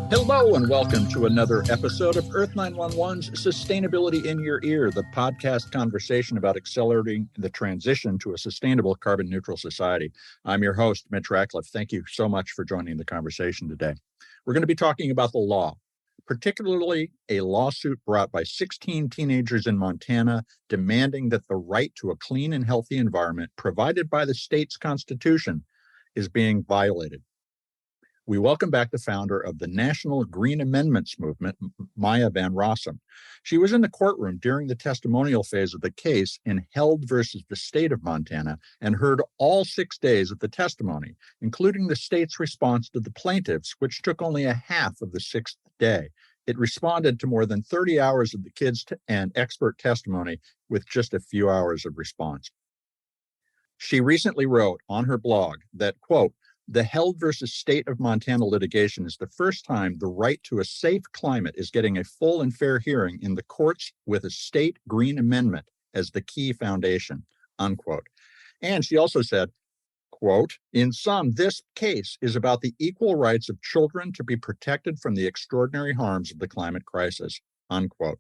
Hello and welcome to another episode of Earth911's Sustainability in Your Ear, the podcast conversation about accelerating the transition to a sustainable carbon neutral society. I'm your host, Mitch Ratcliffe. Thank you so much for joining the conversation today. We're going to be talking about the law, particularly a lawsuit brought by 16 teenagers in Montana demanding that the right to a clean and healthy environment provided by the state's constitution is being violated. We welcome back the founder of the National Green Amendments Movement, Maya Van Rossum. She was in the courtroom during the testimonial phase of the case in Held versus the state of Montana and heard all 6 days of the testimony, including the state's response to the plaintiffs, which took only a half of the sixth day. It responded to more than 30 hours of the kids' and expert testimony with just a few hours of response. She recently wrote on her blog that, quote, "The Held versus State of Montana litigation is the first time the right to a safe climate is getting a full and fair hearing in the courts with a state green amendment as the key foundation," unquote. And she also said, quote, "In sum, this case is about the equal rights of children to be protected from the extraordinary harms of the climate crisis," unquote.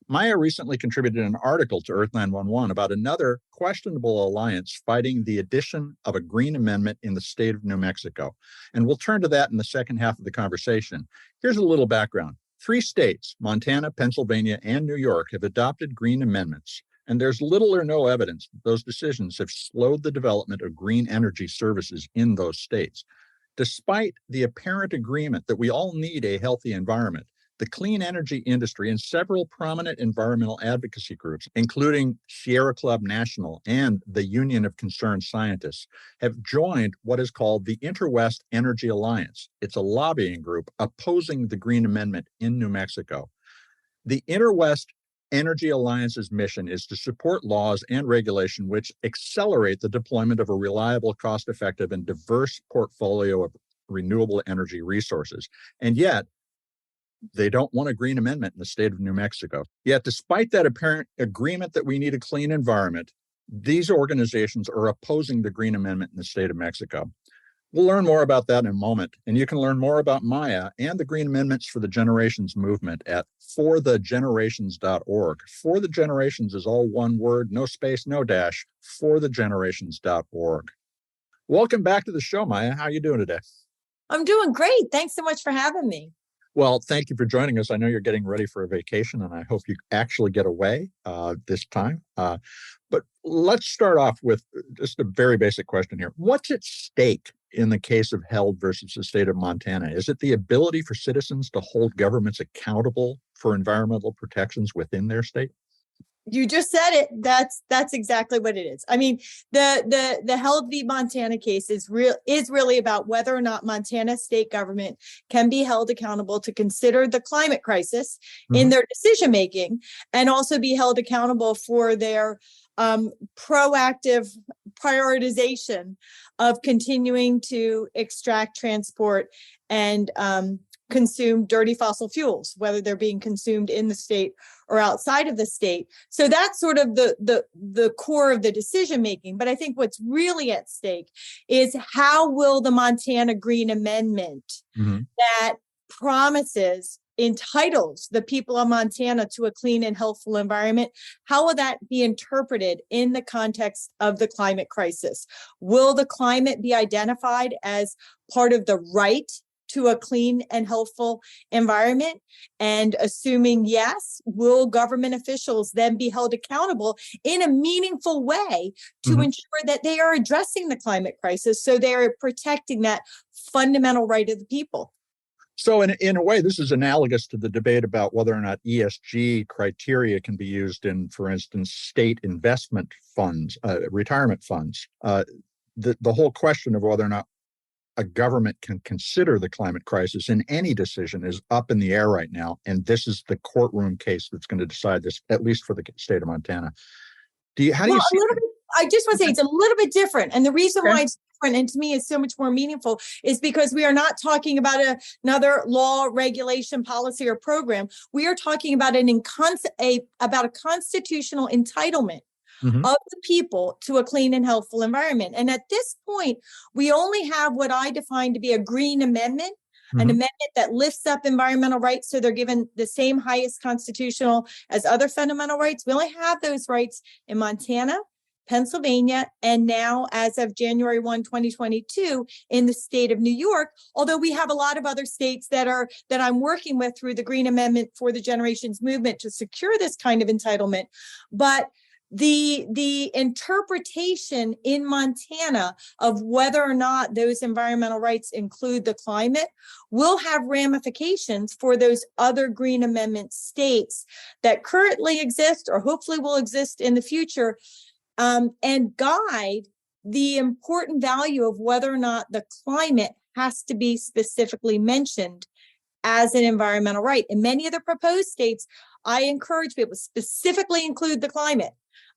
Maya recently contributed an article to Earth911 about another questionable alliance fighting the addition of a green amendment in the state of New Mexico. And we'll turn to that in the second half of the conversation. Here's a little background. 3 states, Montana, Pennsylvania, and New York, have adopted green amendments. And there's little or no evidence that those decisions have slowed the development of green energy services in those states. Despite the apparent agreement that we all need a healthy environment, the clean energy industry and several prominent environmental advocacy groups, including Sierra Club National and the Union of Concerned Scientists, have joined what is called the interwest-energy-alliance. It's a lobbying group opposing the Green Amendment in New Mexico. The Interwest-Energy-Alliance's mission is to support laws and regulation which accelerate the deployment of a reliable, cost-effective, and diverse portfolio of renewable energy resources. And yet, they don't want a green amendment in the state of New Mexico. Yet, despite that apparent agreement that we need a clean environment, these organizations are opposing the green amendment in the state of Mexico. We'll learn more about that in a moment. And you can learn more about Maya and the Green Amendments for the Generations movement at forthegenerations.org. For the Generations is all one word, no space, no dash, forthegenerations.org. Welcome back to the show, Maya. How are you doing today? I'm doing great. Thanks so much for having me. Well, thank you for joining us. I know you're getting ready for a vacation, and I hope you actually get away this time. But let's start off with just a very basic question here. What's at stake in the case of Held versus the state of Montana? Is it the ability for citizens to hold governments accountable for environmental protections within their state? You just said it. That's exactly what it is. I mean, the Held v. Montana case is really about whether or not Montana state government can be held accountable to consider the climate crisis in their decision making, and also be held accountable for their proactive prioritization of continuing to extract, transport, and consume dirty fossil fuels, whether they're being consumed in the state or outside of the state. So that's sort of the core of the decision making. But I think what's really at stake is how will the Montana Green Amendment that entitles the people of Montana to a clean and healthful environment, how will that be interpreted in the context of the climate crisis? Will the climate be identified as part of the right to a clean and healthful environment? And assuming yes, will government officials then be held accountable in a meaningful way to ensure that they are addressing the climate crisis, so they are protecting that fundamental right of the people? So in a way, this is analogous to the debate about whether or not ESG criteria can be used in, for instance, state investment funds, retirement funds. The whole question of whether or not a government can consider the climate crisis in any decision is up in the air right now. And this is the courtroom case that's going to decide this, at least for the state of Montana. How do you see it? I just want to say it's a little bit different. And the reason why it's different, and to me is so much more meaningful, is because we are not talking about another law, regulation, policy, or program. We are talking about a constitutional entitlement of the people to a clean and healthful environment. And at this point, we only have what I define to be a green amendment an amendment that lifts up environmental rights so they're given the same highest constitutional as other fundamental rights. We only have those rights in Montana, Pennsylvania, and now, as of January 1, 2022, in the state of New York, although we have a lot of other states that I'm working with through the Green Amendment for the Generations Movement to secure this kind of entitlement. But the interpretation in Montana of whether or not those environmental rights include the climate will have ramifications for those other Green Amendment states that currently exist or hopefully will exist in the future, and guide the important value of whether or not the climate has to be specifically mentioned as an environmental right. In many of the proposed states, I encourage people to specifically include the climate.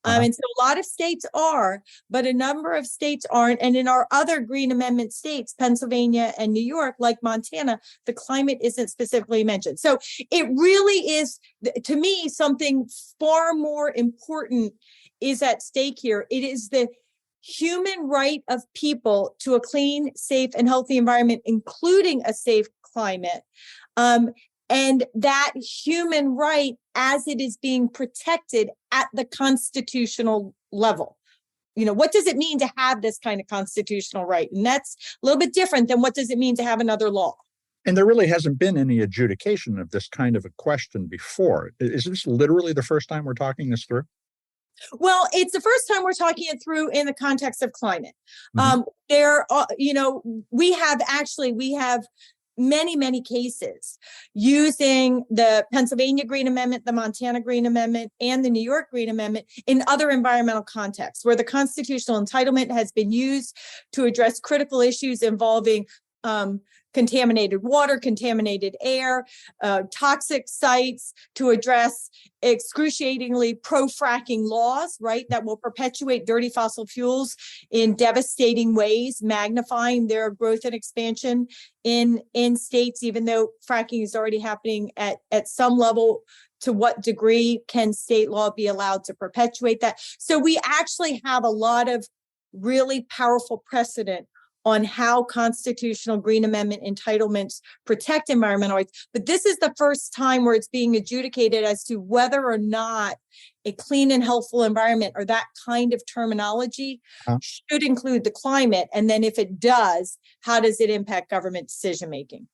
And so a lot of states are, but a number of states aren't. And in our other Green Amendment states, Pennsylvania and New York, like Montana, the climate isn't specifically mentioned. So it really is, to me, something far more important is at stake here. It is the human right of people to a clean, safe, and healthy environment, including a safe climate. And that human right as it is being protected at the constitutional level. What does it mean to have this kind of constitutional right? And that's a little bit different than what does it mean to have another law. And there really hasn't been any adjudication of this kind of a question before. Is this literally the first time we're talking this through? Well, it's the first time we're talking it through in the context of climate. We have many cases using the Pennsylvania Green Amendment, the Montana Green Amendment, and the New York Green Amendment in other environmental contexts where the constitutional entitlement has been used to address critical issues involving contaminated water, contaminated air, toxic sites, to address excruciatingly pro-fracking laws, right, that will perpetuate dirty fossil fuels in devastating ways, magnifying their growth and expansion in states, even though fracking is already happening at some level. To what degree can state law be allowed to perpetuate that? So we actually have a lot of really powerful precedent on how constitutional Green Amendment entitlements protect environmental rights. But this is the first time where it's being adjudicated as to whether or not a clean and healthful environment or that kind of terminology should include the climate. And then if it does, how does it impact government decision-making?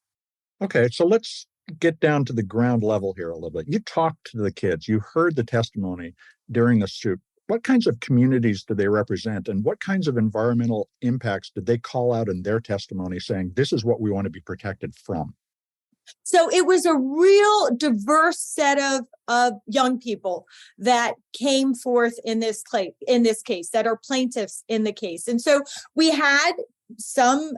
Okay, so let's get down to the ground level here a little bit. You talked to the kids, you heard the testimony during the suit. What kinds of communities do they represent, and what kinds of environmental impacts did they call out in their testimony saying, this is what we want to be protected from? So it was a real diverse set of young people that came forth in this case that are plaintiffs in the case. And so we had some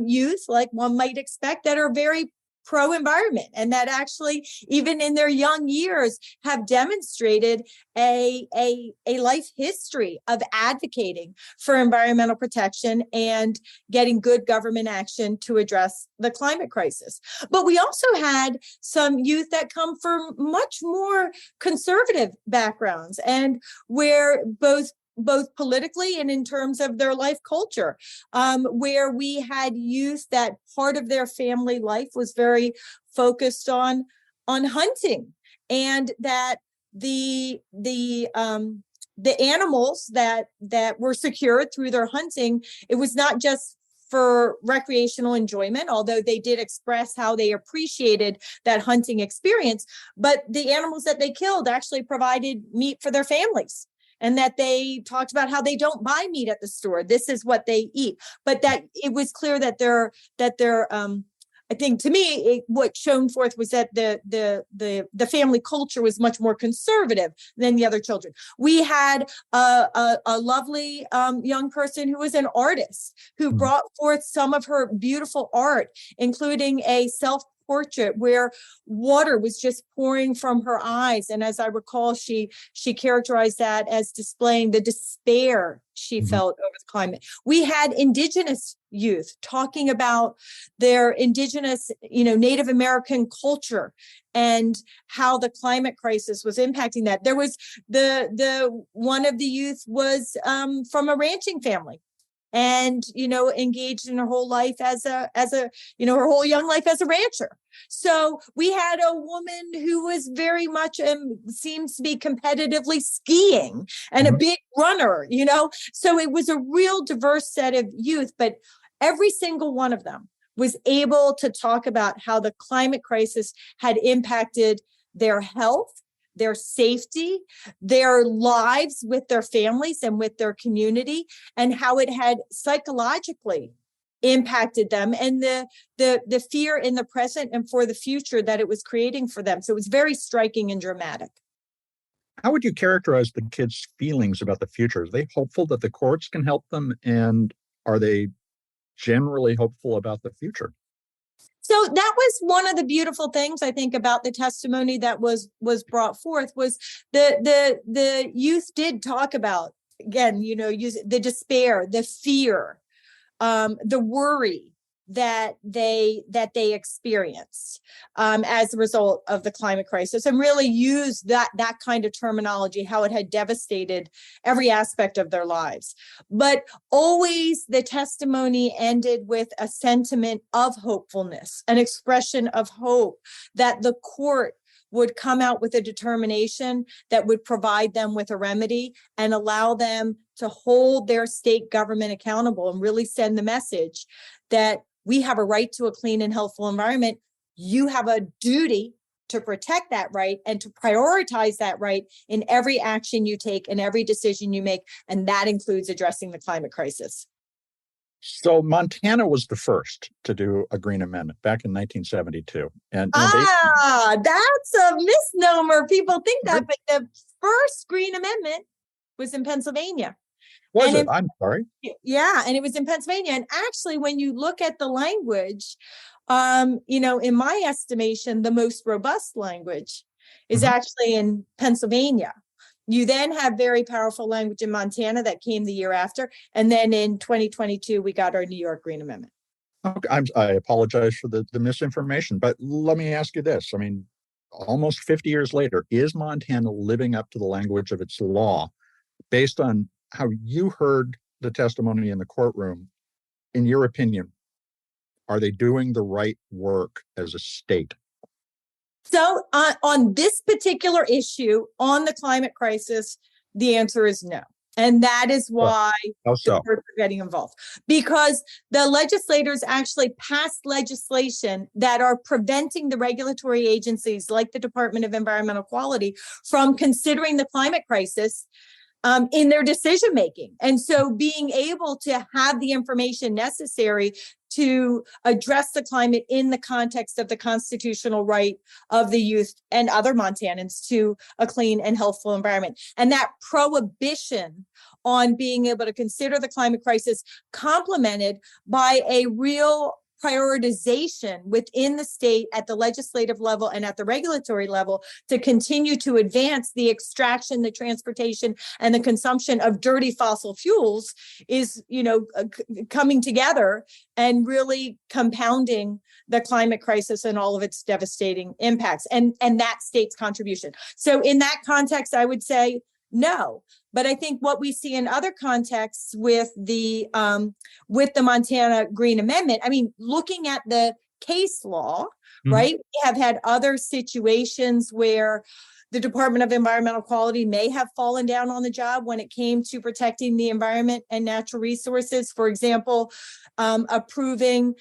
youth, like one might expect, that are very pro-environment and that actually, even in their young years, have demonstrated a life history of advocating for environmental protection and getting good government action to address the climate crisis. But we also had some youth that come from much more conservative backgrounds and where both politically and in terms of their life culture, where we had youth that part of their family life was very focused on hunting, and that the animals that were secured through their hunting, it was not just for recreational enjoyment, although they did express how they appreciated that hunting experience, but the animals that they killed actually provided meat for their families. And that they talked about how they don't buy meat at the store. This is what they eat. But that it was clear that I think to me, what shone forth was that the family culture was much more conservative than the other children. We had a lovely young person who was an artist who brought forth some of her beautiful art, including a self-portrait where water was just pouring from her eyes. And as I recall, she characterized that as displaying the despair she felt over the climate. We had indigenous youth talking about their indigenous, Native American culture and how the climate crisis was impacting that. There was the one of the youth was from a ranching family. and, engaged in her whole life her whole young life as a rancher. So we had a woman who was very much seems to be competitively skiing and a big runner, so it was a real diverse set of youth, but every single one of them was able to talk about how the climate crisis had impacted their health, their safety, their lives with their families and with their community, and how it had psychologically impacted them, and the fear in the present and for the future that it was creating for them. So it was very striking and dramatic. How would you characterize the kids' feelings about the future? Are they hopeful that the courts can help them, and are they generally hopeful about the future? So that was one of the things I think about the testimony that was brought forth, was the youth did talk about, again, the despair, the fear, the worry that they experienced as a result of the climate crisis, and really use that kind of terminology, how it had devastated every aspect of their lives. But always the testimony ended with a sentiment of hopefulness, an expression of hope that the court would come out with a determination that would provide them with a remedy and allow them to hold their state government accountable, and really send the message that we have a right to a clean and healthful environment. You have a duty to protect that right and to prioritize that right in every action you take and every decision you make. And that includes addressing the climate crisis. So Montana was the first to do a Green Amendment back in 1972. And that's a misnomer. People think that, but the first Green Amendment was in Pennsylvania. Was it? I'm sorry. Yeah, and it was in Pennsylvania. And actually, when you look at the language, in my estimation, the most robust language is actually in Pennsylvania. You then have very powerful language in Montana that came the year after. And then in 2022, we got our New York Green Amendment. Okay, I apologize for the misinformation, but let me ask you this. I mean, almost 50 years later, is Montana living up to the language of its law based on how you heard the testimony in the courtroom? In your opinion, are they doing the right work as a state? So on this particular issue, on the climate crisis, the answer is no. And that is why the courts are getting involved, because the legislators actually passed legislation that are preventing the regulatory agencies like the Department of Environmental Quality from considering the climate crisis in their decision making. And so being able to have the information necessary to address the climate in the context of the constitutional right of the youth and other Montanans to a clean and healthful environment. And that prohibition on being able to consider the climate crisis complemented by a real prioritization within the state at the legislative level and at the regulatory level to continue to advance the extraction, the transportation, and the consumption of dirty fossil fuels is, coming together and really compounding the climate crisis and all of its devastating impacts, and that state's contribution. So in that context, I would say no. But I think what we see in other contexts with the Montana Green Amendment, I mean, looking at the case law, right? We have had other situations where the Department of Environmental Quality may have fallen down on the job when it came to protecting the environment and natural resources. For example, approving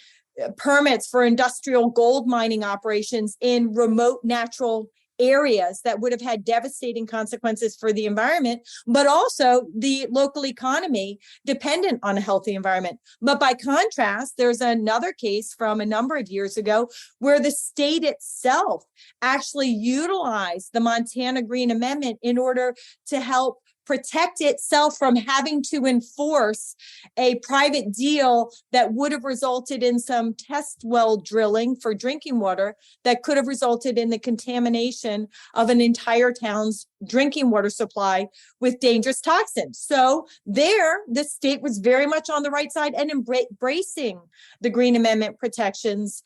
permits for industrial gold mining operations in remote natural areas that would have had devastating consequences for the environment, but also the local economy dependent on a healthy environment. But by contrast, there's another case from a number of years ago where the state itself actually utilized the Montana Green Amendment in order to help protect itself from having to enforce a private deal that would have resulted in some test well drilling for drinking water that could have resulted in the contamination of an entire town's drinking water supply with dangerous toxins. So there, the state was very much on the right side and embracing the Green Amendment protections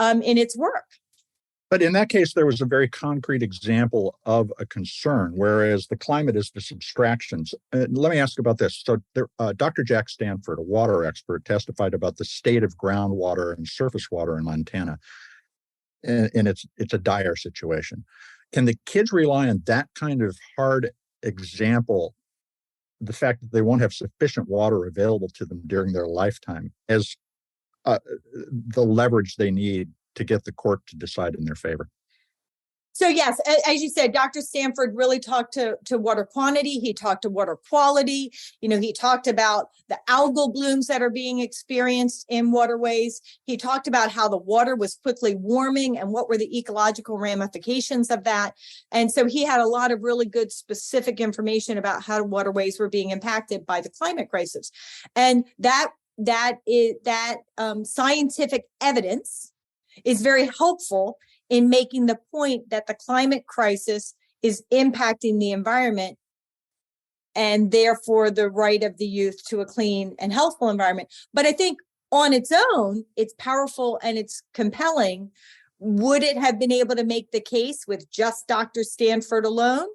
in its work. But in that case, there was a very concrete example of a concern, whereas the climate is this abstractions. Let me ask about this. So Dr. Jack Stanford, a water expert, testified about the state of groundwater and surface water in Montana. And it's a dire situation. Can the kids rely on that kind of hard example, the fact that they won't have sufficient water available to them during their lifetime, as the leverage they need to get the court to decide in their favor? So yes, as you said, Dr. Stanford really talked to water quantity. He talked to water quality. He talked about the algal blooms that are being experienced in waterways. He talked about how the water was quickly warming and what were the ecological ramifications of that. And so he had a lot of really good specific information about how waterways were being impacted by the climate crisis. And that scientific evidence is very helpful in making the point that the climate crisis is impacting the environment and therefore the right of the youth to a clean and healthful environment. But I think on its own, it's powerful and it's compelling. Would it have been able to make the case with just Dr. Stanford alone?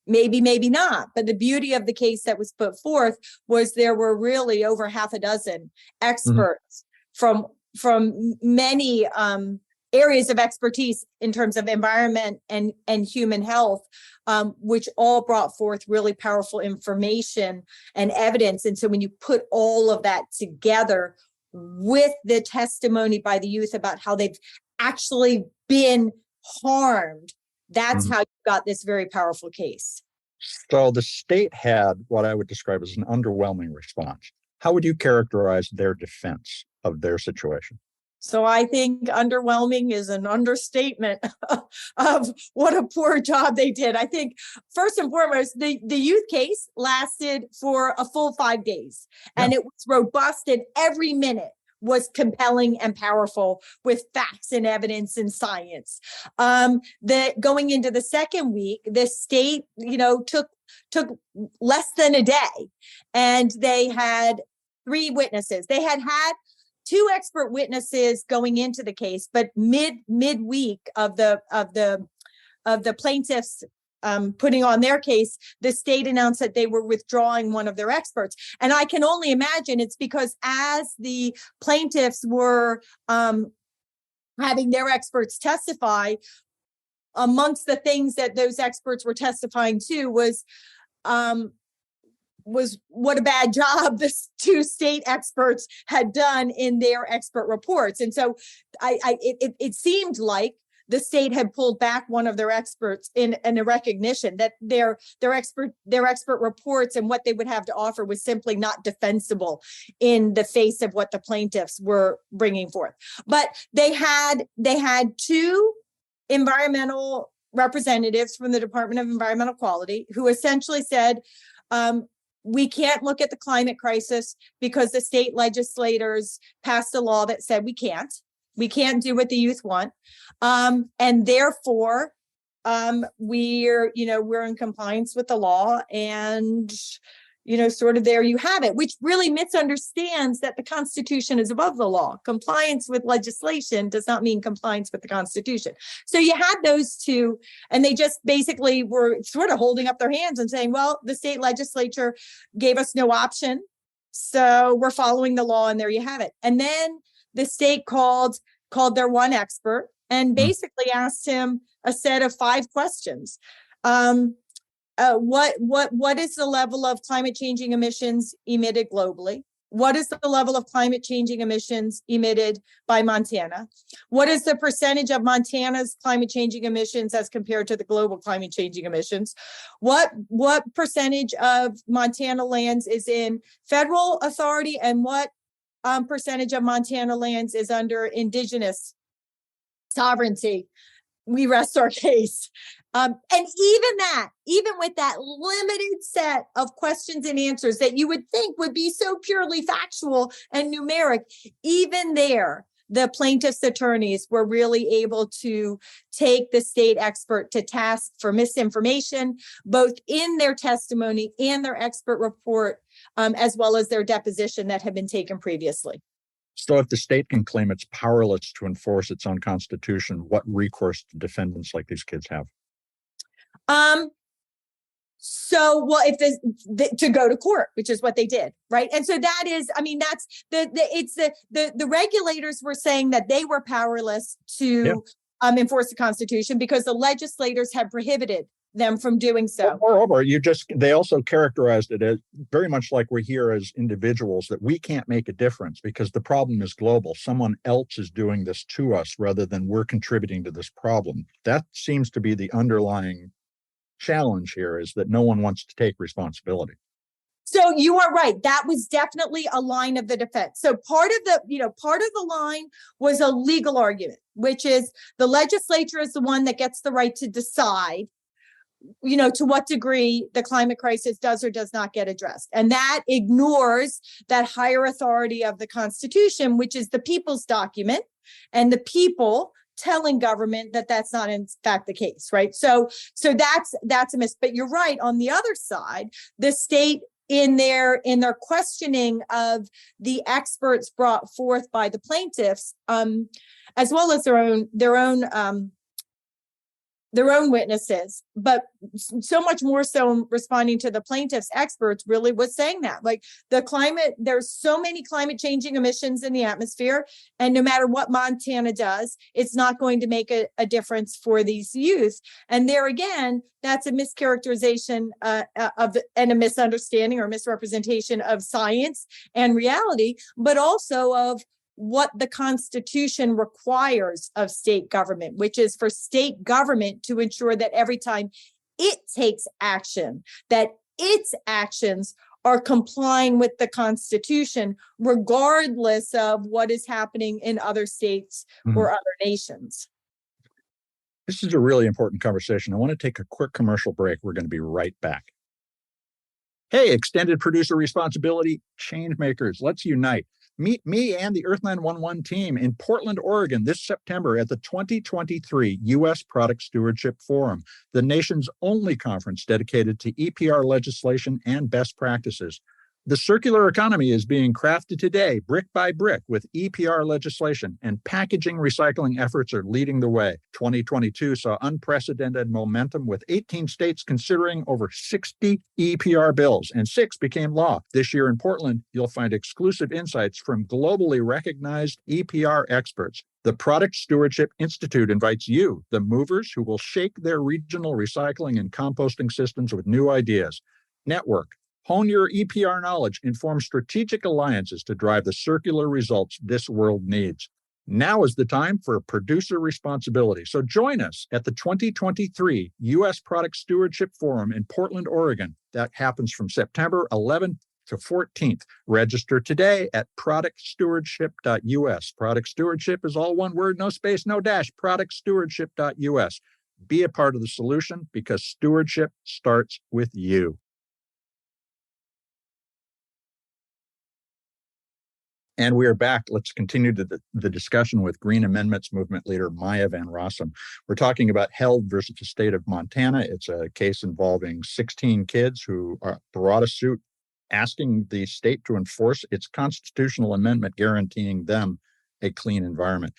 Maybe, maybe not. But the beauty of the case that was put forth was there were really over half a dozen experts from many areas of expertise in terms of environment and human health, which all brought forth really powerful information and evidence. And so when you put all of that together with the testimony by the youth about how they've actually been harmed, that's how you got this very powerful case. So the state had what I would describe as an underwhelming response. How would you characterize their defense of their situation? So I think underwhelming is an understatement of what a poor job they did. I think first and foremost, the youth case lasted for a full 5 days, and it was robust, and every minute was compelling and powerful with facts and evidence and science. Going into the second week, the state, took less than a day, and they had 3 witnesses. They had 2 expert witnesses going into the case, but midweek of the plaintiffs putting on their case, the state announced that they were withdrawing one of their experts. And I can only imagine it's because as the plaintiffs were having their experts testify, amongst the things that those experts were testifying to was what a bad job the 2 state experts had done in their expert reports. And so it seemed like the state had pulled back one of their experts in a recognition that their expert reports and what they would have to offer was simply not defensible in the face of what the plaintiffs were bringing forth. But they had 2 environmental representatives from the Department of Environmental Quality who essentially said, we can't look at the climate crisis because the state legislators passed a law that said we can't do what the youth want. And therefore, we're in compliance with the law, and, sort of there you have it, which really misunderstands that the Constitution is above the law. Compliance with legislation does not mean compliance with the Constitution. So you had those 2, and they just basically were sort of holding up their hands and saying, well, the state legislature gave us no option, so we're following the law, and there you have it. And then the state called their one expert and basically asked him a set of 5 questions. What is the level of climate changing emissions emitted globally? What is the level of climate changing emissions emitted by Montana? What is the percentage of Montana's climate changing emissions as compared to the global climate changing emissions? What percentage of Montana lands is in federal authority, and what percentage of Montana lands is under indigenous sovereignty? We rest our case. And even with that limited set of questions and answers that you would think would be so purely factual and numeric, even there, the plaintiff's attorneys were really able to take the state expert to task for misinformation, both in their testimony and their expert report, as well as their deposition that had been taken previously. So if the state can claim it's powerless to enforce its own constitution, what recourse do defendants like these kids have? So, well, if to go to court, which is what they did, right? And so that is, I mean, that's the regulators were saying that they were powerless to enforce the Constitution because the legislators had prohibited them from doing so. Moreover, they also characterized it as very much like we're here as individuals, that we can't make a difference because the problem is global. Someone else is doing this to us rather than we're contributing to this problem. That seems to be the underlying challenge here, is that no one wants to take responsibility. So you are right. That was definitely a line of the defense. So part of the line was a legal argument, which is the legislature is the one that gets the right to decide, to what degree the climate crisis does or does not get addressed. And that ignores that higher authority of the Constitution, which is the people's document, and the people telling government that that's not in fact the case, right? So that's a miss. But you're right. On the other side, the state in their questioning of the experts brought forth by the plaintiffs, as well as their own witnesses, but so much more so responding to the plaintiffs' experts really was saying that, like, the climate, there's so many climate changing emissions in the atmosphere, and no matter what Montana does, it's not going to make a difference for these youth. And there again, that's a mischaracterization and a misunderstanding or misrepresentation of science and reality, but also of what the Constitution requires of state government, which is for state government to ensure that every time it takes action, that its actions are complying with the Constitution, regardless of what is happening in other states or other nations. This is a really important conversation. I want to take a quick commercial break. We're going to be right back. Hey, extended producer responsibility, change makers, let's unite. Meet me and the Earth911 team in Portland, Oregon this September at the 2023 U.S. Product Stewardship Forum, the nation's only conference dedicated to EPR legislation and best practices. The circular economy is being crafted today, brick by brick, with EPR legislation, and packaging recycling efforts are leading the way. 2022 saw unprecedented momentum, with 18 states considering over 60 EPR bills, and 6 became law. This year in Portland, you'll find exclusive insights from globally recognized EPR experts. The Product Stewardship Institute invites you, the movers who will shake their regional recycling and composting systems with new ideas. Network. Hone your EPR knowledge and form strategic alliances to drive the circular results this world needs. Now is the time for producer responsibility. So join us at the 2023 U.S. Product Stewardship Forum in Portland, Oregon. That happens from September 11th to 14th. Register today at productstewardship.us. Product stewardship is all one word, no space, no dash. Productstewardship.us. Be a part of the solution, because stewardship starts with you. And we are back. Let's continue the discussion with Green Amendments Movement leader Maya Van Rossum. We're talking about Held versus the state of Montana. It's a case involving 16 kids who brought a suit asking the state to enforce its constitutional amendment guaranteeing them a clean environment.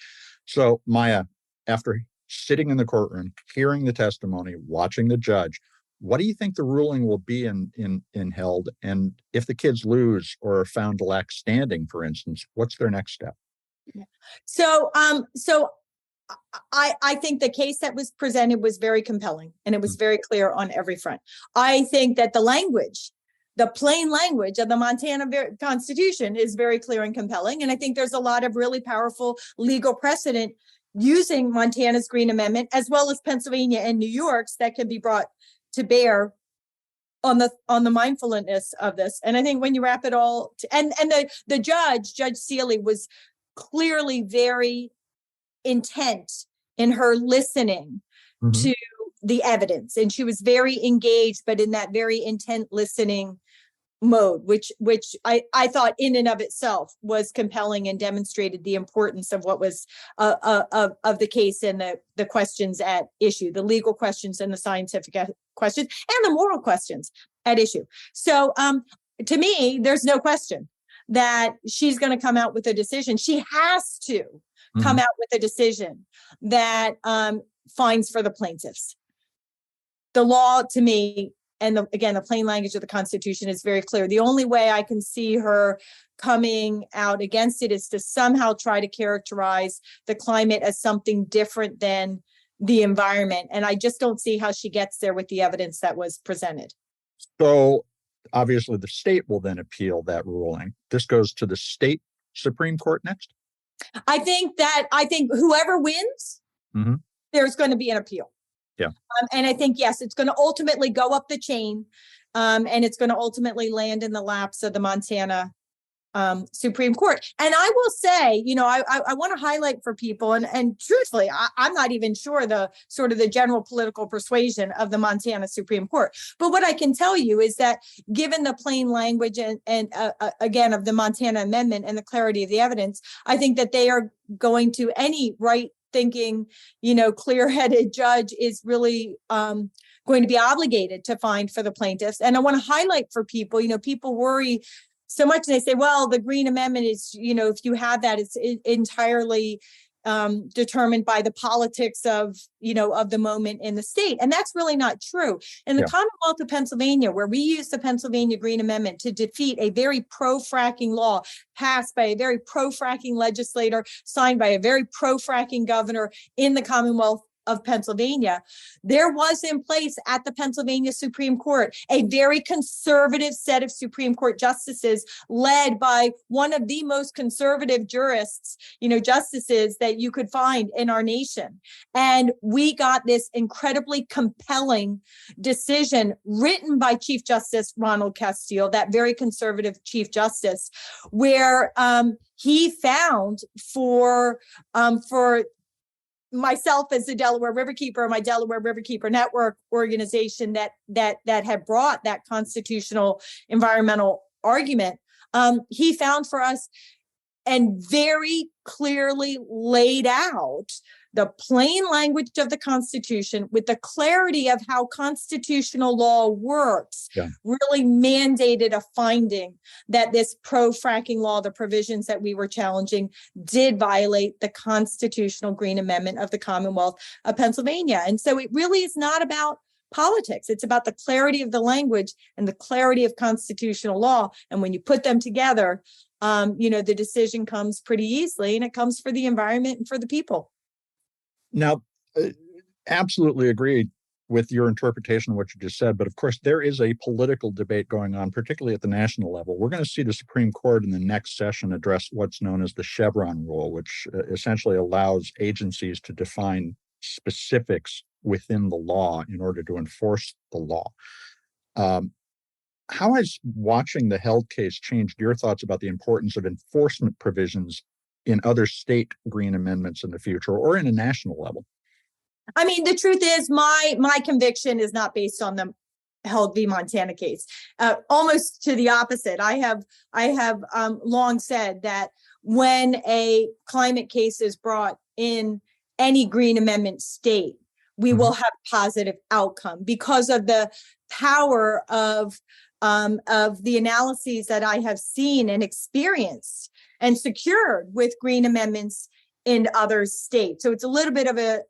So, Maya, after sitting in the courtroom, hearing the testimony, watching the judge, what do you think the ruling will be in Held? And if the kids lose or are found to lack standing, for instance, what's their next step? So I think the case that was presented was very compelling, and it was very clear on every front. I think that the plain language of the Montana Constitution is very clear and compelling. And I think there's a lot of really powerful legal precedent using Montana's Green Amendment, as well as Pennsylvania and New York's, that can be brought to bear on the mindfulness of this. And I think when you wrap it all and the Judge Seeley, was clearly very intent in her listening to the evidence, and she was very engaged, but in that very intent listening mode, which I thought in and of itself was compelling and demonstrated the importance of what was of the case and the questions at issue, the legal questions and the scientific questions and the moral questions at issue. So to me, there's no question that she's going to come out with a decision. She has to come out with a decision that finds for the plaintiffs. The law, to me, and again, the plain language of the Constitution is very clear. The only way I can see her coming out against it is to somehow try to characterize the climate as something different than the environment. And I just don't see how she gets there with the evidence that was presented. So obviously the state will then appeal that ruling. This goes to the state Supreme Court next? I think whoever wins, there's going to be an appeal. Yeah. And I think, yes, it's going to ultimately go up the chain, and it's going to ultimately land in the laps of the Montana Supreme Court. And I will say, I want to highlight for people, and truthfully, I'm not even sure the sort of the general political persuasion of the Montana Supreme Court. But what I can tell you is that given the plain language and again, of the Montana Amendment and the clarity of the evidence, I think that they are going to, any right-thinking, clear-headed judge is really going to be obligated to find for the plaintiffs. And I want to highlight for people, people worry so much, and they say, well, the Green Amendment is, if you have that, it's entirely determined by the politics of the moment in the state. And that's really not true. In the Commonwealth of Pennsylvania, where we use the Pennsylvania Green Amendment to defeat a very pro-fracking law passed by a very pro-fracking legislator, signed by a very pro-fracking governor in the Commonwealth of Pennsylvania, there was in place at the Pennsylvania Supreme Court a very conservative set of Supreme Court justices led by one of the most conservative jurists, justices that you could find in our nation. And we got this incredibly compelling decision written by Chief Justice Ronald Castile, that very conservative Chief Justice, where he found for myself as the Delaware Riverkeeper, my Delaware Riverkeeper Network organization that had brought that constitutional environmental argument, he found for us and very clearly laid out the plain language of the Constitution with the clarity of how constitutional law works, really mandated a finding that this pro-fracking law, the provisions that we were challenging, did violate the constitutional Green Amendment of the Commonwealth of Pennsylvania. And so it really is not about politics. It's about the clarity of the language and the clarity of constitutional law. And when you put them together, the decision comes pretty easily, and it comes for the environment and for the people. Now, absolutely agree with your interpretation of what you just said. But of course, there is a political debate going on, particularly at the national level. We're going to see the Supreme Court in the next session address what's known as the Chevron rule, which essentially allows agencies to define specifics within the law in order to enforce the law. How has watching the Held case changed your thoughts about the importance of enforcement provisions in other state green amendments in the future or in a national level? I mean, the truth is my conviction is not based on the Held v. Montana case. Almost to the opposite. I have long said that when a climate case is brought in any green amendment state, we will have a positive outcome because of the power of the analyses that I have seen and experienced and secured with green amendments in other states. So it's a little bit of a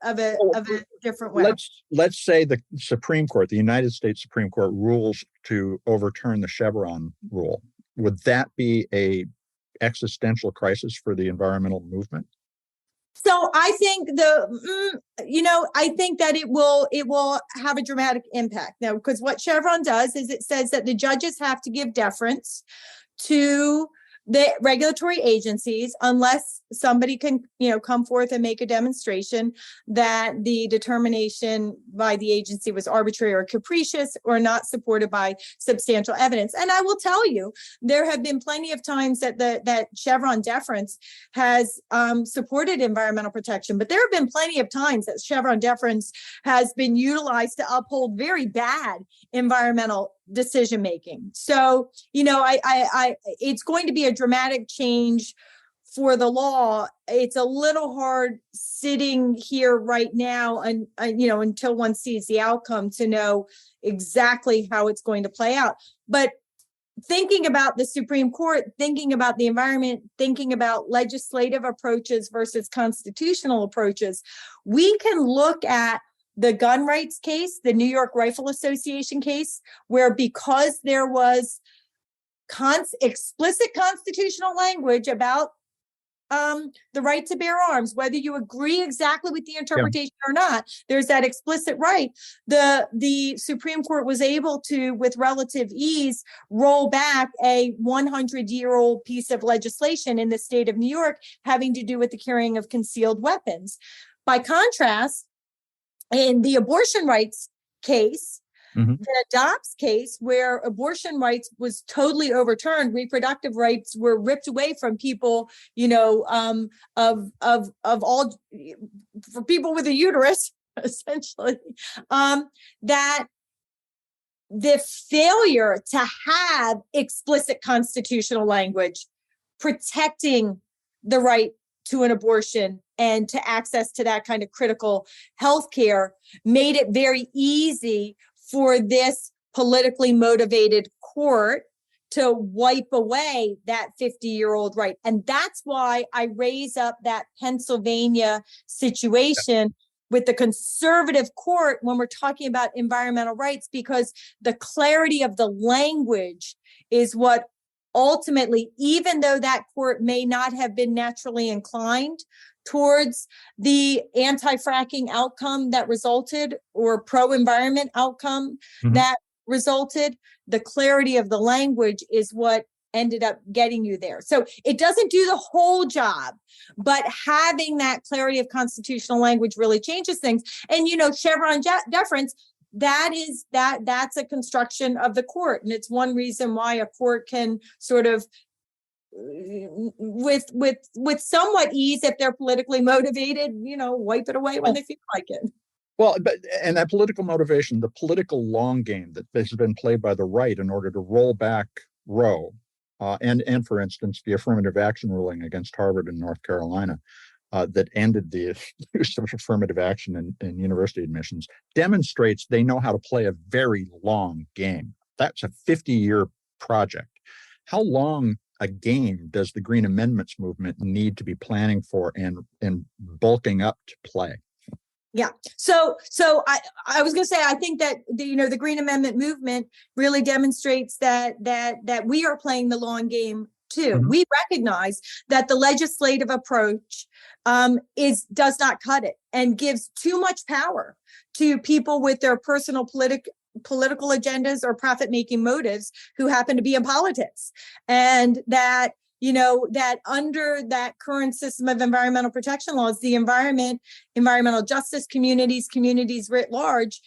different way. Let's say the Supreme Court, the United States Supreme Court, rules to overturn the Chevron rule. Would that be a existential crisis for the environmental movement? So I think I think that it will have a dramatic impact now, because what Chevron does is it says that the judges have to give deference to the regulatory agencies unless somebody can, come forth and make a demonstration that the determination by the agency was arbitrary or capricious or not supported by substantial evidence. And I will tell you, there have been plenty of times that Chevron deference has supported environmental protection, but there have been plenty of times that Chevron deference has been utilized to uphold very bad environmental decision making. So, it's going to be a dramatic change for the law. It's a little hard sitting here right now and until one sees the outcome to know exactly how it's going to play out. But thinking about the Supreme Court, thinking about the environment, thinking about legislative approaches versus constitutional approaches, we can look at the gun rights case, the New York Rifle Association case, where because there was explicit constitutional language about the right to bear arms, whether you agree exactly with the interpretation or not, there's that explicit right. The Supreme Court was able to, with relative ease, roll back a 100-year-old piece of legislation in the state of New York having to do with the carrying of concealed weapons. By contrast, in the abortion rights case, the Dobbs case, where abortion rights was totally overturned, reproductive rights were ripped away from people, of all, for people with a uterus, essentially, that the failure to have explicit constitutional language protecting the right to an abortion and to access to that kind of critical health care made it very easy for this politically motivated court to wipe away that 50-year-old right. And that's why I raise up that Pennsylvania situation with the conservative court when we're talking about environmental rights, because the clarity of the language is what ultimately, even though that court may not have been naturally inclined towards the anti-fracking outcome that resulted, or pro-environment outcome that resulted, the clarity of the language is what ended up getting you there. So it doesn't do the whole job, but having that clarity of constitutional language really changes things. And, Chevron deference, that's a construction of the court. And it's one reason why a court can sort of, with somewhat ease, if they're politically motivated, wipe it away when they feel like it. Well, and that political motivation, the political long game that has been played by the right in order to roll back Roe, and for instance, the affirmative action ruling against Harvard and North Carolina, that ended the use of affirmative action in university admissions, demonstrates they know how to play a very long game. That's a 50-year project. How long a game does the Green Amendments movement need to be planning for and bulking up to play? Yeah. So I was going to say, I think that the Green Amendment movement really demonstrates that we are playing the long game too. We recognize that the legislative approach does not cut it and gives too much power to people with their personal political agendas or profit-making motives who happen to be in politics, and that that under that current system of environmental protection laws, the environmental justice communities writ large,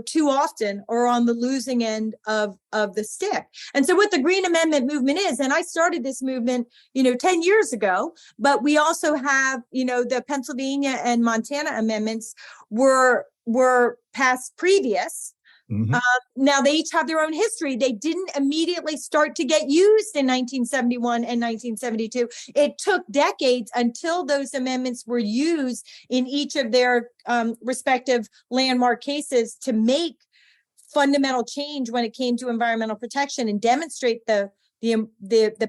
too often are on the losing end of the stick. And so what the Green Amendment movement is, and I started this movement, 10 years ago, but we also have, the Pennsylvania and Montana amendments were passed previous. Now they each have their own history. They didn't immediately start to get used in 1971 and 1972. It took decades until those amendments were used in each of their respective landmark cases to make fundamental change when it came to environmental protection and demonstrate the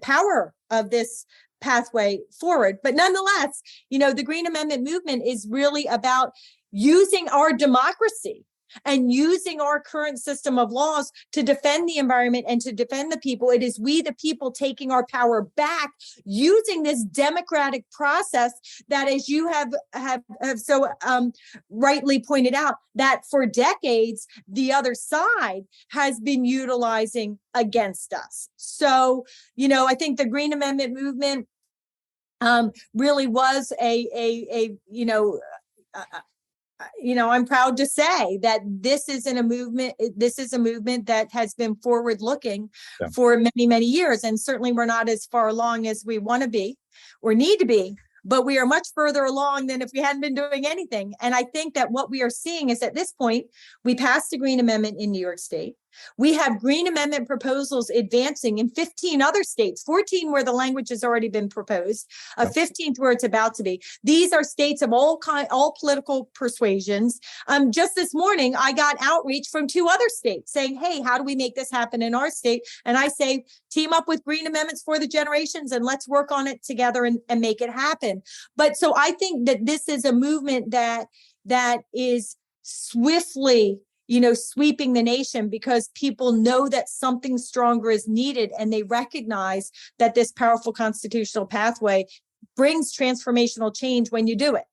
power of this pathway forward. But nonetheless, the Green Amendment movement is really about using our democracy and using our current system of laws to defend the environment and to defend the people. It is we, the people, taking our power back using this democratic process that, as you have so rightly pointed out, that for decades, the other side has been utilizing against us. So, I think the Green Amendment movement really was I'm proud to say that this is a movement that has been forward-looking for many, many years. And certainly we're not as far along as we want to be or need to be, but we are much further along than if we hadn't been doing anything. And I think that what we are seeing is, at this point, we passed the Green Amendment in New York State. We have Green Amendment proposals advancing in 15 other states, 14 where the language has already been proposed, a 15th where it's about to be. These are states of all political persuasions. Just this morning, I got outreach from 2 other states saying, hey, how do we make this happen in our state? And I say, team up with Green Amendments for the Generations and let's work on it together and make it happen. But so I think that this is a movement that is swiftly sweeping the nation because people know that something stronger is needed and they recognize that this powerful constitutional pathway brings transformational change when you do it.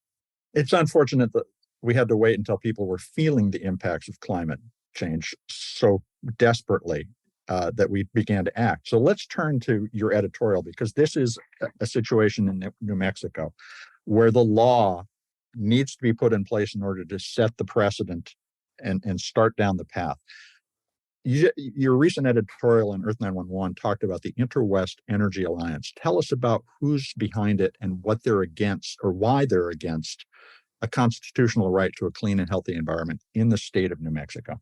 It's unfortunate that we had to wait until people were feeling the impacts of climate change so desperately that we began to act. So let's turn to your editorial, because this is a situation in New Mexico where the law needs to be put in place in order to set the precedent and start down the path. Your recent editorial in Earth911 talked about the interwest-energy-alliance. Tell us about who's behind it and what they're against, or why they're against a constitutional right to a clean and healthy environment in the state of New Mexico.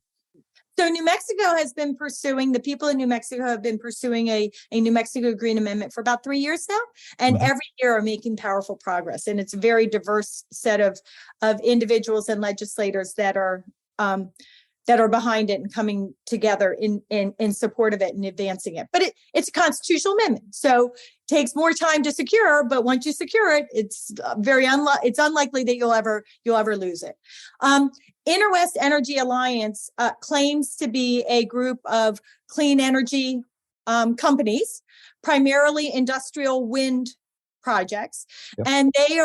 So New Mexico has been pursuing, the people in New Mexico have been pursuing a New Mexico Green Amendment for about 3 years now, and every year are making powerful progress. And it's a very diverse set of individuals and legislators that are behind it and coming together in support of it and advancing it. But it's a constitutional amendment, so it takes more time to secure. But once you secure it, it's it's unlikely that you'll ever lose it. Interwest-energy-alliance claims to be a group of clean energy companies, primarily industrial wind projects, and they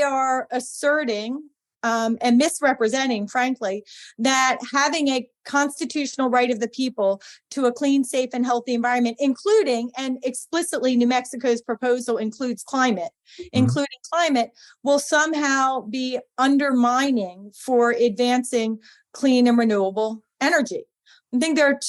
are asserting and misrepresenting, frankly, that having a constitutional right of the people to a clean, safe, and healthy environment, including, and explicitly New Mexico's proposal includes climate, will somehow be undermining for advancing clean and renewable energy. I think there are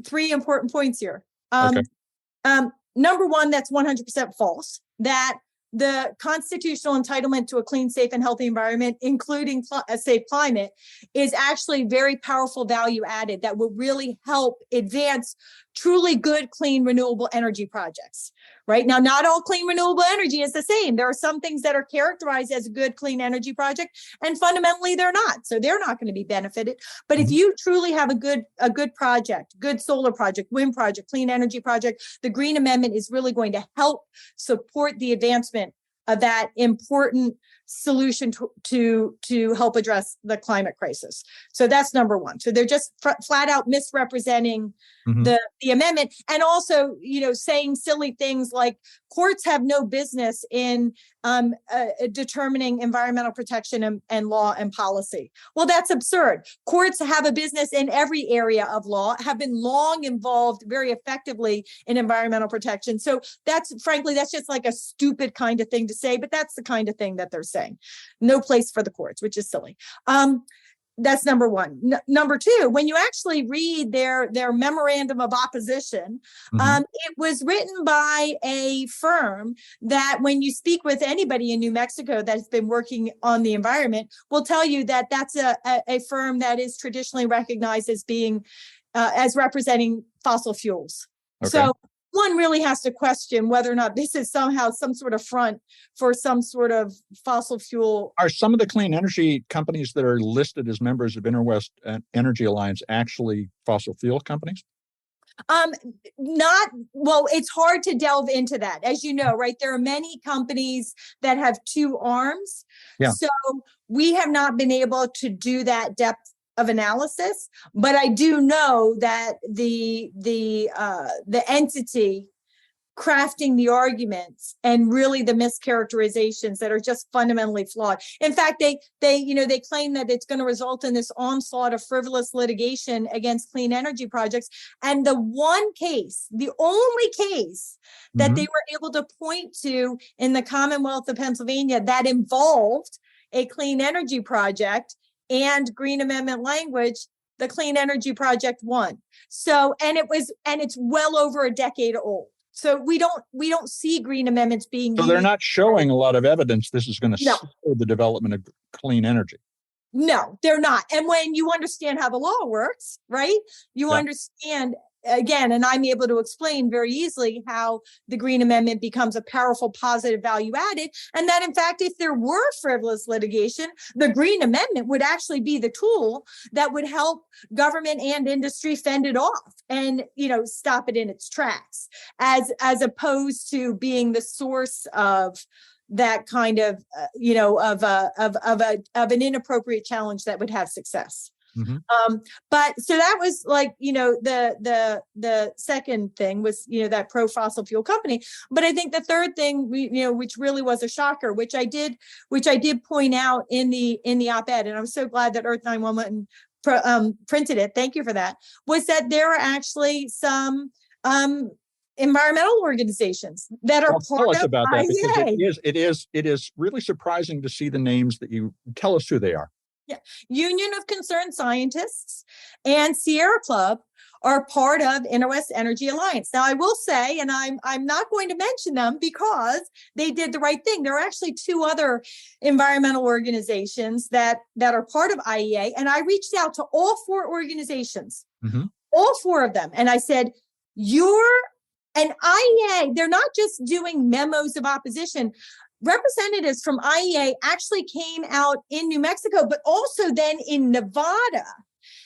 3 important points here. Number one, that's 100% false, that the constitutional entitlement to a clean, safe, and healthy environment, including a safe climate, is actually very powerful value added that will really help advance truly good, clean, renewable energy projects. Right now, not all clean, renewable energy is the same. There are some things that are characterized as a good, clean energy project, and fundamentally they're not. So they're not going to be benefited. But if you truly have a good project, good solar project, wind project, clean energy project, the Green Amendment is really going to help support the advancement of that important solution to help address the climate crisis. So that's number one. So they're just flat out misrepresenting the amendment, and also, saying silly things like courts have no business in determining environmental protection and law and policy. Well, that's absurd. Courts have a business in every area of law, have been long involved very effectively in environmental protection. So that's just like a stupid kind of thing to say, but that's the kind of thing that they're saying. No place for the courts, which is silly. That's number one. Number two, when you actually read their memorandum of opposition, it was written by a firm that, when you speak with anybody in New Mexico that's been working on the environment, will tell you that that's a firm that is traditionally recognized as being as representing fossil fuels. Okay. So one really has to question whether or not this is somehow some sort of front for some sort of fossil fuel. Are some of the clean energy companies that are listed as members of Interwest-energy-alliance actually fossil fuel companies? It's hard to delve into that. As you know, right, there are many companies that have 2 arms. Yeah. So we have not been able to do that depth of analysis, but I do know that the entity crafting the arguments and really the mischaracterizations that are just fundamentally flawed. In fact, they claim that it's going to result in this onslaught of frivolous litigation against clean energy projects. And the only case that they were able to point to in the Commonwealth of Pennsylvania that involved a clean energy project and Green Amendment language, the Clean Energy Project won. So, and it's well over a decade old. So we don't see Green Amendments being. So they're not showing a lot of evidence this is going to slow the development of clean energy. No, they're not. And when you understand how the law works, right, you understand again, and I'm able to explain very easily how the Green Amendment becomes a powerful positive value added. And that, in fact, if there were frivolous litigation, the Green Amendment would actually be the tool that would help government and industry fend it off and, stop it in its tracks, as opposed to being the source of that kind of, of an inappropriate challenge that would have success. Mm-hmm. But so that was like, the second thing was, that pro fossil fuel company. But I think the third thing, which really was a shocker, which I did point out in the op-ed, and I'm so glad that Earth911 printed it. Thank you for that. Was that there are actually some environmental organizations that are part tell us of about that, IEA. because it is really surprising to see the names that you tell us who they are. Yeah, Union of Concerned Scientists and Sierra Club are part of interwest-energy-alliance. Now, I will say, and I'm not going to mention them because they did the right thing. There are actually two other environmental organizations that are part of IEA, and I reached out to all four organizations, all four of them, and I said, you're an IEA. They're not just doing memos of opposition. Representatives from IEA actually came out in New Mexico, but also then in Nevada,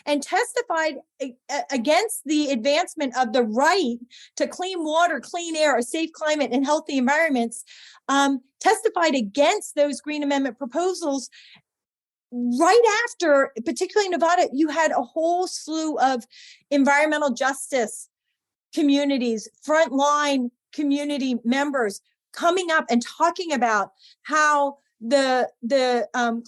and testified against the advancement of the right to clean water, clean air, a safe climate, and healthy environments, testified against those Green Amendment proposals. Right after, particularly in Nevada, you had a whole slew of environmental justice communities, frontline community members coming up and talking about how the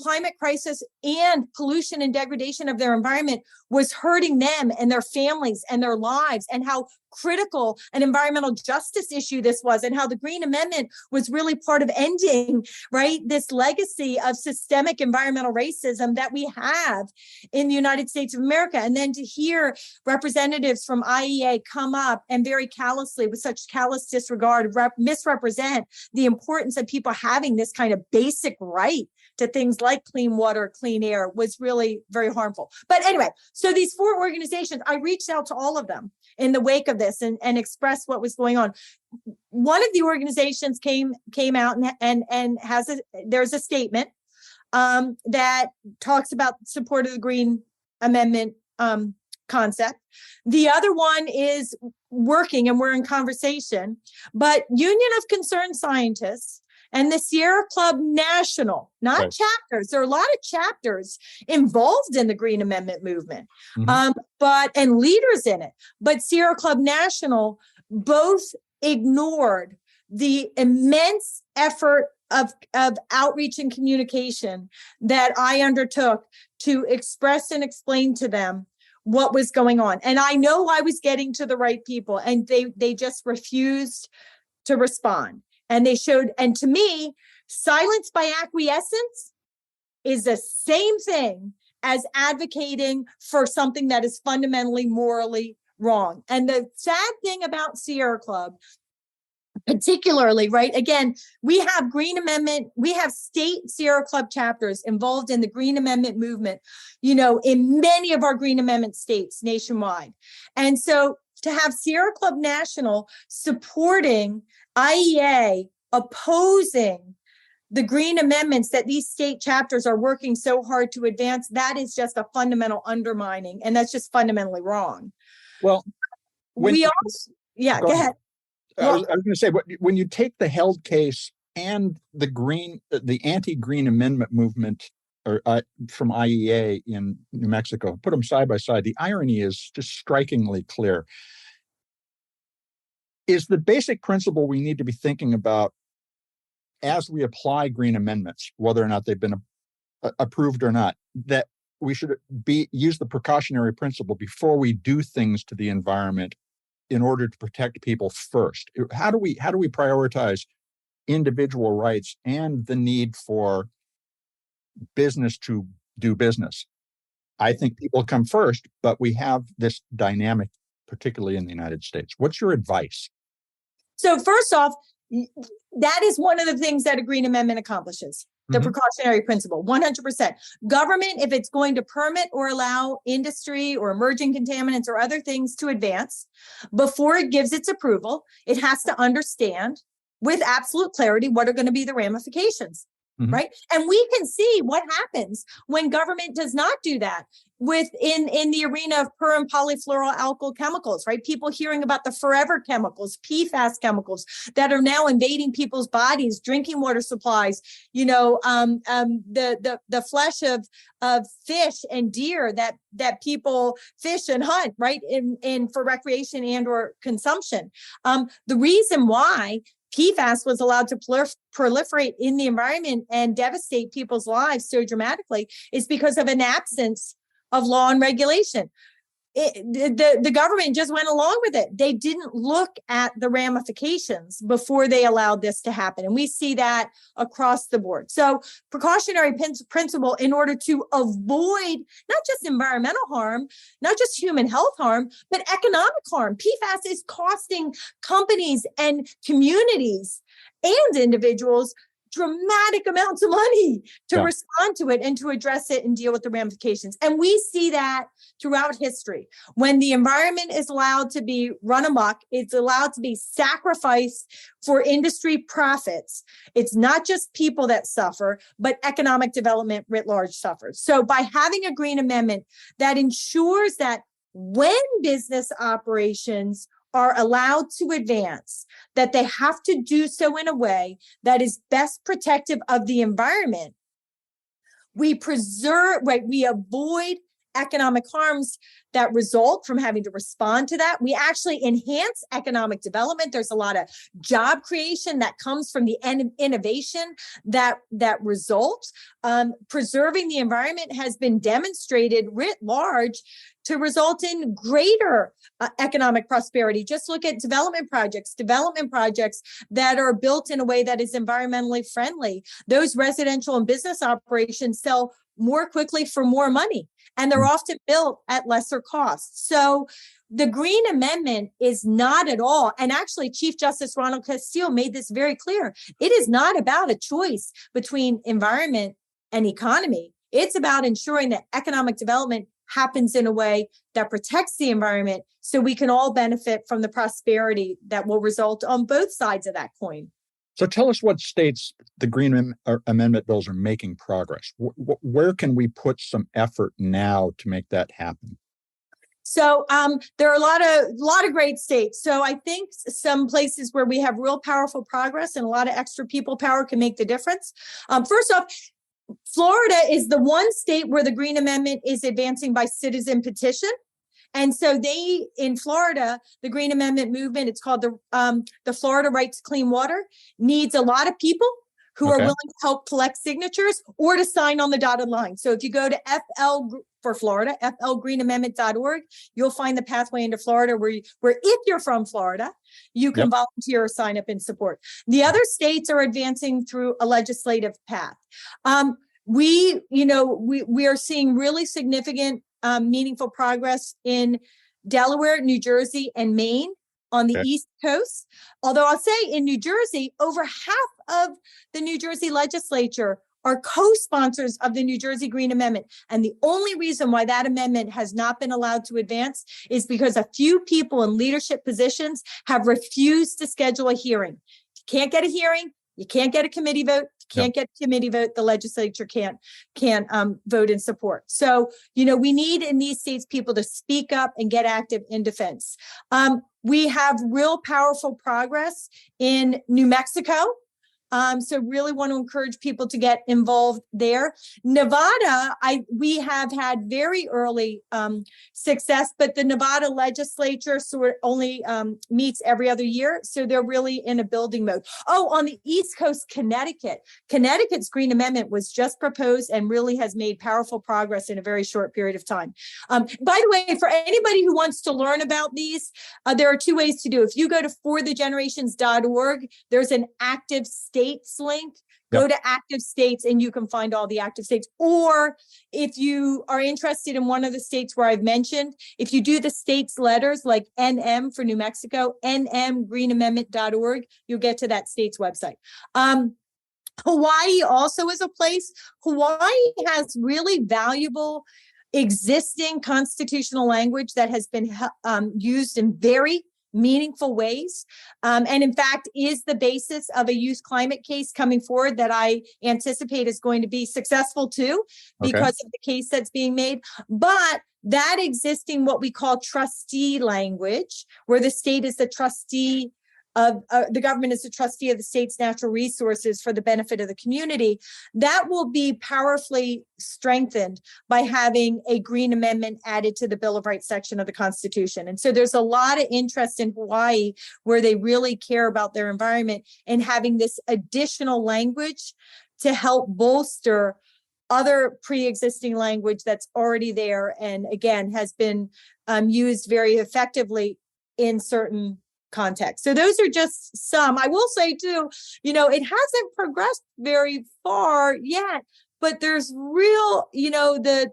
climate crisis and pollution and degradation of their environment was hurting them and their families and their lives, and how critical an environmental justice issue this was, and how the Green Amendment was really part of ending, right, this legacy of systemic environmental racism that we have in the United States of America. And then to hear representatives from IEA come up and very callously, with such callous disregard, misrepresent the importance of people having this kind of basic right to things like clean water, clean air, was really very harmful. But anyway, so these four organizations, I reached out to all of them in the wake of this and expressed what was going on. One of the organizations came out and there's a statement that talks about support of the Green Amendment concept. The other one is working, and we're in conversation, but Union of Concerned Scientists and the Sierra Club National, not right. chapters. There are a lot of chapters involved in the Green Amendment movement, and leaders in it. But Sierra Club National both ignored the immense effort of outreach and communication that I undertook to express and explain to them what was going on. And I know I was getting to the right people, and they just refused to respond. And they showed, and to me, silence by acquiescence is the same thing as advocating for something that is fundamentally morally wrong. And the sad thing about Sierra Club, particularly, right, again, we have Green Amendment, we have state Sierra Club chapters involved in the Green Amendment movement, in many of our Green Amendment states nationwide. And so to have Sierra Club National supporting IEA, opposing the Green Amendments that these state chapters are working so hard to advance, that is just a fundamental undermining, and that's just fundamentally wrong. Well, go ahead. I was going to say, when you take the Held case and the anti-Green Amendment movement from IEA in New Mexico, put them side by side, the irony is just strikingly clear. Is the basic principle we need to be thinking about as we apply Green Amendments, whether or not they've been approved or not, that we should use the precautionary principle before we do things to the environment in order to protect people first? How do we prioritize individual rights and the need for business to do business? I think people come first, but we have this dynamic, particularly in the United States. What's your advice? So first off, that is one of the things that a Green Amendment accomplishes. the precautionary principle, 100%. Government, if it's going to permit or allow industry or emerging contaminants or other things to advance, before it gives its approval, it has to understand with absolute clarity what are going to be the ramifications. Right. And we can see what happens when government does not do that in the arena of per and polyfluoroalkyl chemicals, right? People hearing about the forever chemicals, PFAS chemicals that are now invading people's bodies, drinking water supplies, the flesh of fish and deer that people fish and hunt, right? In for recreation and or consumption. The reason why PFAS was allowed to proliferate in the environment and devastate people's lives so dramatically is because of an absence of law and regulation. The government just went along with it. They didn't look at the ramifications before they allowed this to happen. And we see that across the board. So precautionary principle in order to avoid not just environmental harm, not just human health harm, but economic harm. PFAS is costing companies and communities and individuals dramatic amounts of money to respond to it and to address it and deal with the ramifications. And we see that throughout history. When the environment is allowed to be run amok, it's allowed to be sacrificed for industry profits. It's not just people that suffer, but economic development writ large suffers. So by having a green amendment that ensures that when business operations are allowed to advance, that they have to do so in a way that is best protective of the environment, we avoid economic harms that result from having to respond to that. We actually enhance economic development. There's a lot of job creation that comes from the innovation that results. Preserving the environment has been demonstrated writ large to result in greater economic prosperity. Just look at development projects that are built in a way that is environmentally friendly. Those residential and business operations sell more quickly for more money, and they're often built at lesser costs. So the Green Amendment is not at all, and actually Chief Justice Ronald Castile made this very clear, it is not about a choice between environment and economy. It's about ensuring that economic development happens in a way that protects the environment so we can all benefit from the prosperity that will result on both sides of that coin. So tell us what states the Green Amendment bills are making progress. Where can we put some effort now to make that happen? So there are a lot of great states. So I think some places where we have real powerful progress and a lot of extra people power can make the difference. First off, Florida is the one state where the Green Amendment is advancing by citizen petition. And so in Florida, the Green Amendment movement, it's called the Florida Right to Clean Water, needs a lot of people who are willing to help collect signatures or to sign on the dotted line. So if you go to flgreenamendment.org, you'll find the pathway into Florida where if you're from Florida, you can volunteer or sign up in support. The other states are advancing through a legislative path. We are seeing really significant meaningful progress in Delaware, New Jersey, and Maine on the East Coast. Although I'll say in New Jersey, over half of the New Jersey legislature are co-sponsors of the New Jersey Green Amendment. And the only reason why that amendment has not been allowed to advance is because a few people in leadership positions have refused to schedule a hearing. If you can't get a hearing, you can't get a committee vote. Can't get a committee vote, the legislature can't vote in support. So, we need in these states people to speak up and get active in defense. We have real powerful progress in New Mexico. So really want to encourage people to get involved there. Nevada, we have had very early success, but the Nevada legislature sort of only meets every other year. So they're really in a building mode. Oh, on the East Coast, Connecticut's Green Amendment was just proposed and really has made powerful progress in a very short period of time. By the way, for anybody who wants to learn about these, there are two ways to do it. If you go to forthegenerations.org, there's an active states link. Go to active states and you can find all the active states. Or if you are interested in one of the states where I've mentioned, if you do the states letters like NM for New Mexico, nmgreenamendment.org, you'll get to that state's website. Hawaii also is a place. Hawaii has really valuable existing constitutional language that has been used in very meaningful ways. And in fact, is the basis of a youth climate case coming forward that I anticipate is going to be successful too, because of the case that's being made. But that existing what we call trustee language, where the state is the trustee of the government is the trustee of the state's natural resources for the benefit of the community, that will be powerfully strengthened by having a Green Amendment added to the Bill of Rights section of the Constitution. And so there's a lot of interest in Hawaii where they really care about their environment and having this additional language to help bolster other pre-existing language that's already there and again has been used very effectively in certain context. So those are just some. I will say too, it hasn't progressed very far yet, but there's real,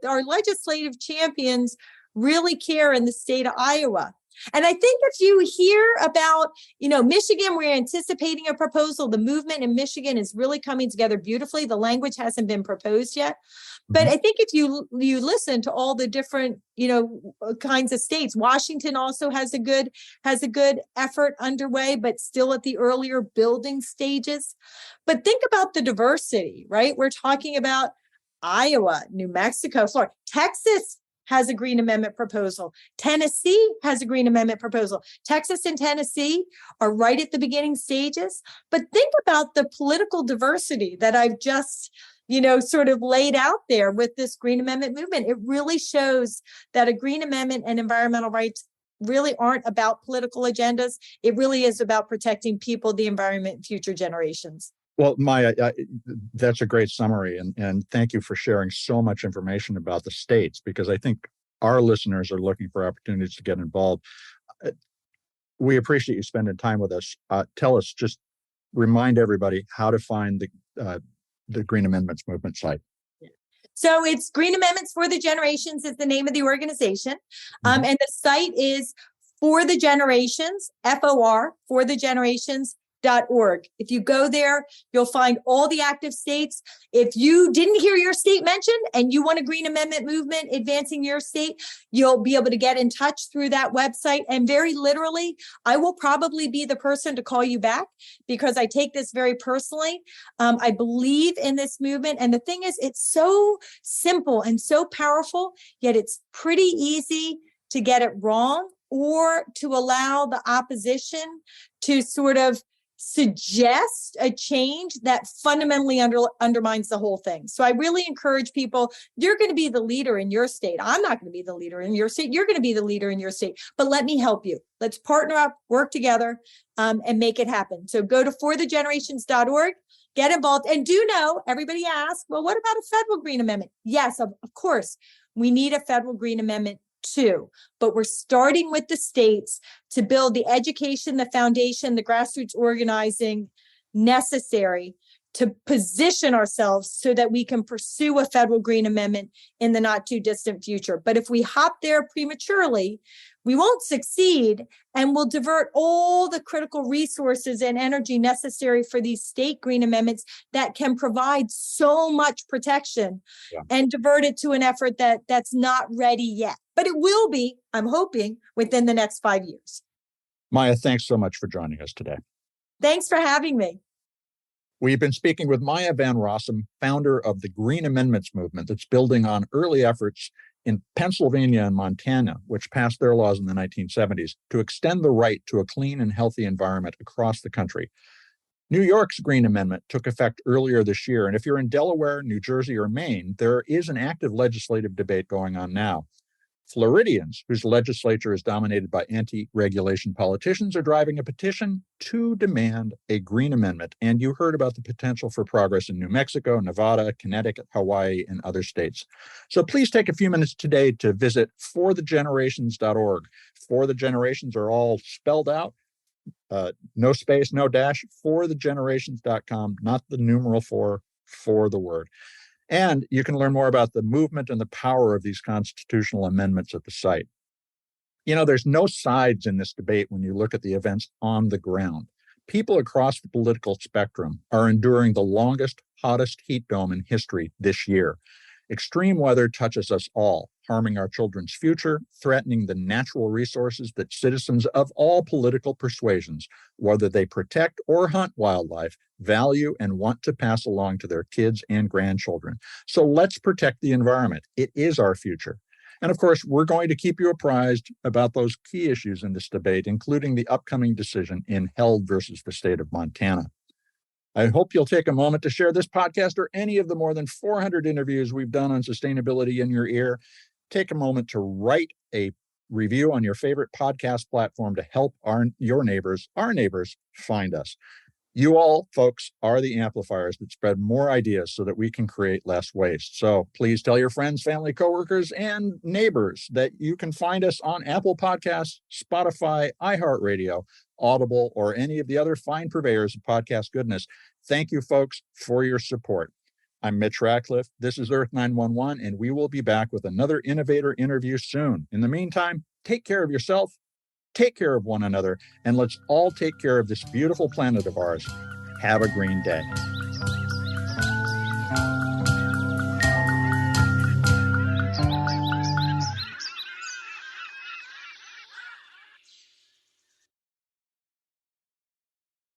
our legislative champions really care in the state of Iowa. And I think if you hear about, Michigan, we're anticipating a proposal. The movement in Michigan is really coming together beautifully. The language hasn't been proposed yet. But I think if you listen to all the different, kinds of states, Washington also has a good effort underway, but still at the earlier building stages. But think about the diversity, right? We're talking about Iowa, New Mexico, Florida, Texas has a Green Amendment proposal. Tennessee has a Green Amendment proposal. Texas and Tennessee are right at the beginning stages. But think about the political diversity that I've just sort of laid out there with this Green Amendment movement. It really shows that a Green Amendment and environmental rights really aren't about political agendas. It really is about protecting people, the environment, and future generations. Well, Maya, that's a great summary. And thank you for sharing so much information about the states, because I think our listeners are looking for opportunities to get involved. We appreciate you spending time with us. Just remind everybody how to find the Green Amendments movement site. So it's Green Amendments for the Generations is the name of the organization. And the site is For the Generations, FOR, For the Generations.org. If you go there, you'll find all the active states. If you didn't hear your state mentioned and you want a Green Amendment movement advancing your state, you'll be able to get in touch through that website. And very literally, I will probably be the person to call you back because I take this very personally. I believe in this movement. And the thing is, it's so simple and so powerful, yet it's pretty easy to get it wrong or to allow the opposition to sort of suggest a change that fundamentally undermines the whole thing. So I really encourage people, you're going to be the leader in your state. I'm not going to be the leader in your state. You're going to be the leader in your state, but let me help you. Let's partner up, work together, and make it happen. So go to forthegenerations.org, get involved, and do know, everybody asks, well, what about a federal Green Amendment? Yes, of course, we need a federal Green Amendment too, but we're starting with the states to build the education, the foundation, the grassroots organizing necessary to position ourselves so that we can pursue a federal Green Amendment in the not too distant future. But if we hop there prematurely, we won't succeed and we'll divert all the critical resources and energy necessary for these state Green Amendments that can provide so much protection and divert it to an effort that's not ready yet. But it will be, I'm hoping, within the next 5 years. Maya, thanks so much for joining us today. Thanks for having me. We've been speaking with Maya Van Rossum, founder of the Green Amendments movement that's building on early efforts in Pennsylvania and Montana, which passed their laws in the 1970s to extend the right to a clean and healthy environment across the country. New York's Green Amendment took effect earlier this year, and if you're in Delaware, New Jersey, or Maine, there is an active legislative debate going on now. Floridians, whose legislature is dominated by anti-regulation politicians, are driving a petition to demand a Green Amendment. And you heard about the potential for progress in New Mexico, Nevada, Connecticut, Hawaii, and other states. So please take a few minutes today to visit forthegenerations.org. For the Generations are all spelled out, no space, no dash, forthegenerations.com, not the numeral for the word. And you can learn more about the movement and the power of these constitutional amendments at the site. There's no sides in this debate when you look at the events on the ground. People across the political spectrum are enduring the longest, hottest heat dome in history this year. Extreme weather touches us all, harming our children's future, threatening the natural resources that citizens of all political persuasions, whether they protect or hunt wildlife, value and want to pass along to their kids and grandchildren. So let's protect the environment. It is our future. And of course, we're going to keep you apprised about those key issues in this debate, including the upcoming decision in Held versus the state of Montana. I hope you'll take a moment to share this podcast or any of the more than 400 interviews we've done on sustainability in your ear. Take a moment to write a review on your favorite podcast platform to help our neighbors, find us. You all, folks, are the amplifiers that spread more ideas so that we can create less waste. So please tell your friends, family, coworkers, and neighbors that you can find us on Apple Podcasts, Spotify, iHeartRadio, Audible, or any of the other fine purveyors of podcast goodness. Thank you, folks, for your support. I'm Mitch Ratcliffe. This is Earth911, and we will be back with another innovator interview soon. In the meantime, take care of yourself. Take care of one another, and let's all take care of this beautiful planet of ours. Have a green day.